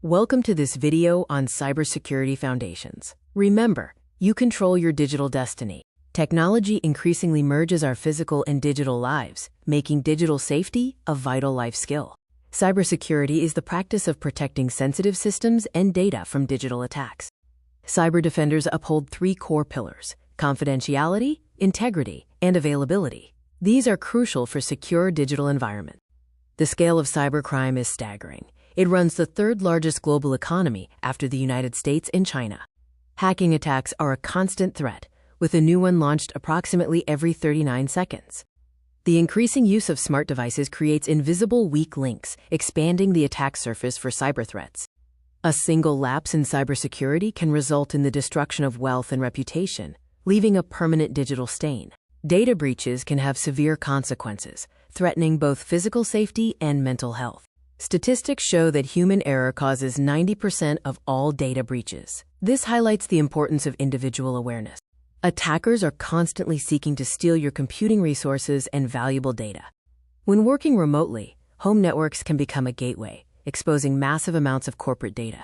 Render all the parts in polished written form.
Welcome to this video on cybersecurity foundations. Remember, you control your digital destiny. Technology increasingly merges our physical and digital lives, making digital safety a vital life skill. Cybersecurity is the practice of protecting sensitive systems and data from digital attacks. Cyber defenders uphold three core pillars: confidentiality, integrity, and availability. These are crucial for secure digital environment. The scale of cybercrime is staggering. It runs the third largest global economy after the United States and China. Hacking attacks are a constant threat, with a new one launched approximately every 39 seconds. The increasing use of smart devices creates invisible weak links, expanding the attack surface for cyber threats. A single lapse in cybersecurity can result in the destruction of wealth and reputation, leaving a permanent digital stain. Data breaches can have severe consequences, threatening both physical safety and mental health. Statistics show that human error causes 90% of all data breaches. This highlights the importance of individual awareness. Attackers are constantly seeking to steal your computing resources and valuable data. When working remotely, home networks can become a gateway, exposing massive amounts of corporate data.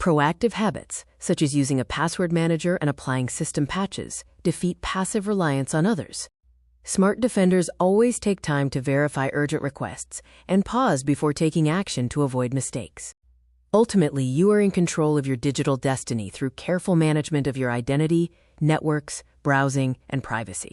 Proactive habits, such as using a password manager and applying system patches, defeat passive reliance on others. Smart defenders always take time to verify urgent requests and pause before taking action to avoid mistakes. Ultimately, you are in control of your digital destiny through careful management of your identity, networks, browsing, and privacy.